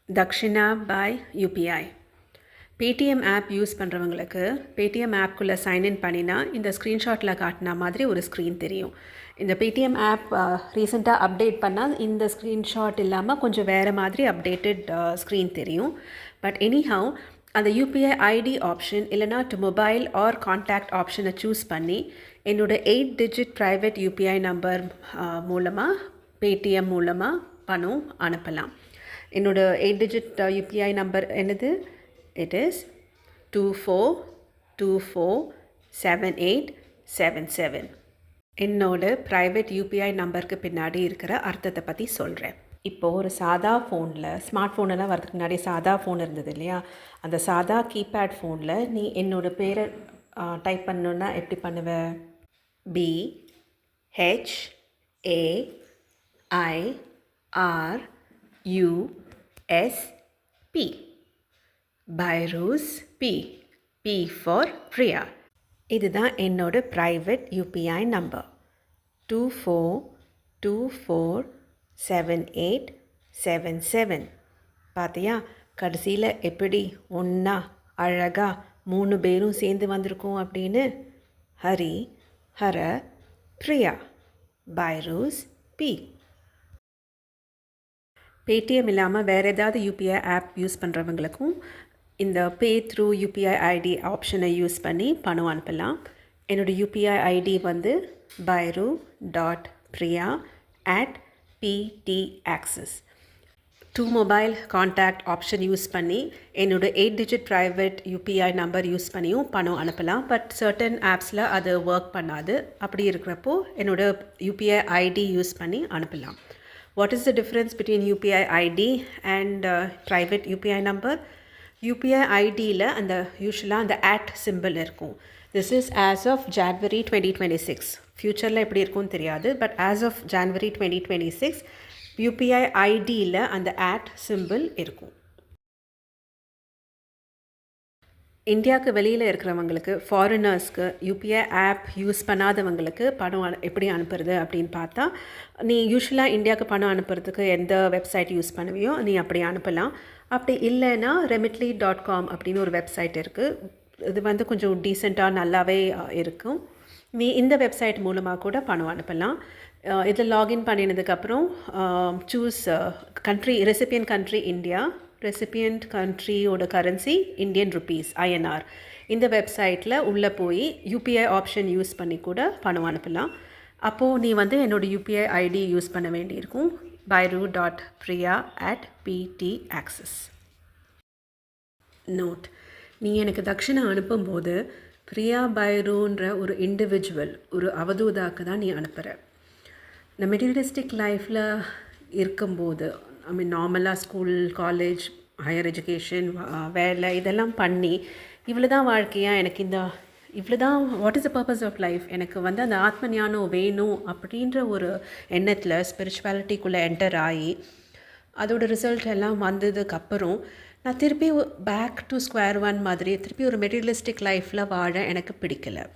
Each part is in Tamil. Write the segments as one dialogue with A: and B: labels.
A: Dakshina by UPI. Paytm app use பண்ணுறவங்களுக்கு பேடிஎம் ஆப்குள்ளே சைன்இன் பண்ணினா இந்த ஸ்க்ரீன்ஷாட்டில் காட்டின மாதிரி ஒரு ஸ்க்ரீன் தெரியும். இந்த பேடிஎம் ஆப் ரீசெண்டாக அப்டேட் பண்ணால் இந்த ஸ்க்ரீன்ஷாட் இல்லாமல் கொஞ்சம் வேறு மாதிரி அப்டேட்டட் ஸ்க்ரீன் தெரியும். பட் எனிஹவ் அந்த யூபிஐ ஐடி ஆப்ஷன் இல்லைனா டு மொபைல் ஆர் கான்டாக்ட் ஆப்ஷனை சூஸ் பண்ணி என்னோடய 8 டிஜிட் ப்ரைவேட் யூபிஐ நம்பர் மூலமாக பேடிஎம் மூலமாக பணம் அனுப்பலாம். என்னோடய 8 டிஜிட் யூபிஐ நம்பர் என்னது? It is 24247877. என்னோட ப்ரைவேட் யூபிஐ நம்பருக்கு பின்னாடி இருக்கிற அர்த்தத்தை பற்றி சொல்கிறேன். இப்போது ஒரு சாதா ஃபோனில், ஸ்மார்ட் ஃபோனெல்லாம் வரதுக்கு முன்னாடி சாதா ஃபோன் இருந்தது இல்லையா, அந்த சாதா கீபேட் ஃபோனில் நீ என்னோட பேரை டைப் பண்ணணுன்னா எப்படி பண்ணுவ? BHAIRUSP. Fairoos P. P for Priya. இதுதான் என்னோட ப்ரைவேட் யூபிஐ நம்பர் 24247877. பார்த்தியா, கடைசியில் எப்படி ஒன்றா அழகாக 3 பேரும் சேர்ந்து வந்திருக்கோம் அப்படின்னு. ஹரி, ஹர, பிரியா, பைரூஸ் P. பேடிஎம் இல்லாமல் வேறு ஏதாவது யூபிஐ ஆப் யூஸ் பண்ணுறவங்களுக்கும் இந்த பே த்ரூ யூபிஐ ஐடி ஆப்ஷனை யூஸ் பண்ணி பணம் அனுப்பலாம். என்னோடய யூபிஐ ஐடி வந்து bairu.priya@ptaccess. To mobile contact option use பண்ணி என்னோடய 8 digit private UPI number use பண்ணியும் பணம் அனுப்பலாம். பட் சர்டன் ஆப்ஸில் அது ஒர்க் பண்ணாது. அப்படி இருக்கிறப்போ என்னோடய யூபிஐ ஐடி யூஸ் பண்ணி அனுப்பலாம். What is the difference between UPI ID and private UPI number? UPI IDயில் அந்த யூஸ்வலாக அந்த symbol இருக்கும். This is as of January 2026. ஃப்யூச்சரில் எப்படி இருக்கும்னு தெரியாது. But as of January 2026 UPI IDயில் அந்த symbol இருக்கும். இந்தியாவுக்கு வெளியில் இருக்கிறவங்களுக்கு, ஃபாரினர்ஸ்க்கு யூபிஐ ஆப் யூஸ் பண்ணாதவங்களுக்கு பணம் எப்படி அனுப்புறது அப்படின்னு பார்த்தா, நீ யூஸ்வலாக இந்தியாவுக்கு பணம் அனுப்புறதுக்கு எந்த வெப்சைட் யூஸ் பண்ணுவியோ நீ அப்படி அனுப்பலாம். அப்படி இல்லைன்னா remitly.com அப்படின்னு ஒரு வெப்சைட் இருக்குது. இது வந்து கொஞ்சம் டீசெண்டாக நல்லாவே இருக்கும். நீ இந்த வெப்சைட் மூலமாக கூட பணம் அனுப்பலாம். இதில் லாகின் பண்ணினதுக்கப்புறம் choose country, recipient country India, recipient கண்ட்ரியோட கரன்சி இந்தியன் ருப்பீஸ் INR. இந்த வெப்சைட்டில் உள்ளே போய் யூபிஐ ஆப்ஷன் யூஸ் பண்ணி கூட பணம் அனுப்பலாம். அப்போது நீ வந்து என்னோடய யூபிஐ ஐடி யூஸ் பண்ண வேண்டியிருக்கும், bairu.priya@ptaccess. நோட்: நீ எனக்கு தக்ஷணை அனுப்பும்போது பிரியா பைருன்ற ஒரு இண்டிவிஜுவல், ஒரு அவதூதாக்கு தான் நீ அனுப்புகிற. இந்த மெட்டீரியலிஸ்டிக் லைஃப்பில் இருக்கும்போது, நார்மலாக ஸ்கூல், காலேஜ், ஹையர் எஜுகேஷன், வேலை இதெல்லாம் பண்ணி இவ்வளோ தான் வாழ்க்கையா, எனக்கு இந்த இவ்வளோ தான், what is the purpose of life, எனக்கு வந்து அந்த ஆத்ம ஞானம் வேணும் அப்படின்ற ஒரு எண்ணத்தில் ஸ்பிரிச்சுவாலிட்டிக்குள்ளே என்டர் ஆகி அதோட ரிசல்ட் எல்லாம் வந்ததுக்கப்புறம் நான் திருப்பி பேக் டு ஸ்கொயர் ஒன் மாதிரி திருப்பி ஒரு மெட்டீரியலிஸ்டிக் லைஃப்பில் வாழ எனக்கு பிடிக்கலை.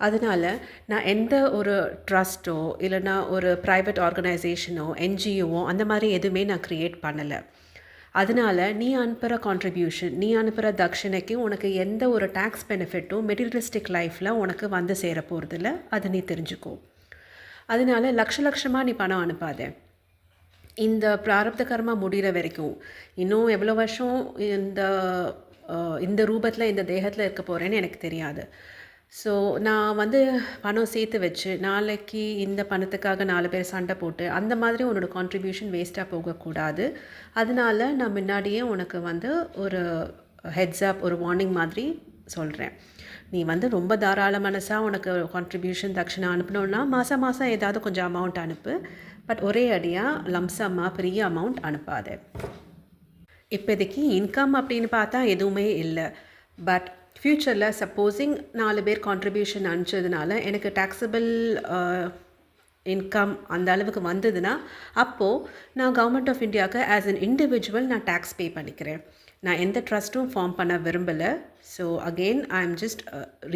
A: அதனால் நான் எந்த ஒரு ட்ரஸ்ட்டோ இல்லைனா ஒரு ப்ரைவேட் ஆர்கனைசேஷனோ என்ஜிஓவோ அந்த மாதிரி எதுவுமே நான் க்ரியேட் பண்ணலை. அதனால் நீ அனுப்புகிற கான்ட்ரிபியூஷன், நீ அனுப்புகிற தட்சணைக்கு உனக்கு எந்த ஒரு டேக்ஸ் பெனிஃபிட்டும் மெட்டீரியலிஸ்டிக் லைஃப்பில் உனக்கு வந்து சேர போகிறதில்ல. அதை நீ தெரிஞ்சுக்கோ. அதனால் லட்சமாக நீ பணம் அனுப்பாத. இந்த பிராரப்த கர்மா முடிகிற வரைக்கும், இன்னும் எவ்வளோ வருஷம் இந்த ரூபத்தில் இந்த தேகத்தில் இருக்க போகிறேன்னு எனக்கு தெரியாது. ஸோ நான் வந்து பணம் சேர்த்து வச்சு நாளைக்கு இந்த பணத்துக்காக 4 பேர் சண்டை போட்டு அந்த மாதிரி உன்னோட கான்ட்ரிபியூஷன் வேஸ்ட்டாக போகக்கூடாது. அதனால நான் முன்னாடியே உனக்கு வந்து ஒரு ஹெட்ஸ்அப், ஒரு வார்னிங் மாதிரி சொல்கிறேன். நீ வந்து ரொம்ப தாராள மனசாக உனக்கு கான்ட்ரிபியூஷன் தட்சணை அனுப்பணுன்னா மாதம் ஏதாவது கொஞ்சம் அமௌண்ட் அனுப்பு. பட் ஒரே அடியாக லம்சமாக பெரிய அமௌண்ட் அனுப்பாது. இப்போதைக்கு இன்கம் அப்படின்னு பார்த்தா எதுவுமே இல்லை. பட் ஃப்யூச்சரில் சப்போஸிங் 4 பேர் கான்ட்ரிபியூஷன் அனுப்பிச்சதுனால எனக்கு டேக்ஸபிள் இன்கம் அந்த அளவுக்கு வந்ததுன்னா அப்போது நான் கவர்மெண்ட் ஆஃப் இந்தியாவுக்கு ஆஸ் அன் இண்டிவிஜுவல் நான் டேக்ஸ் பே பண்ணிக்கிறேன். நான் எந்த ட்ரஸ்ட்டும் ஃபார்ம் பண்ண விரும்பலை. So again I am just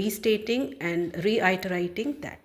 A: restating and reiterating that.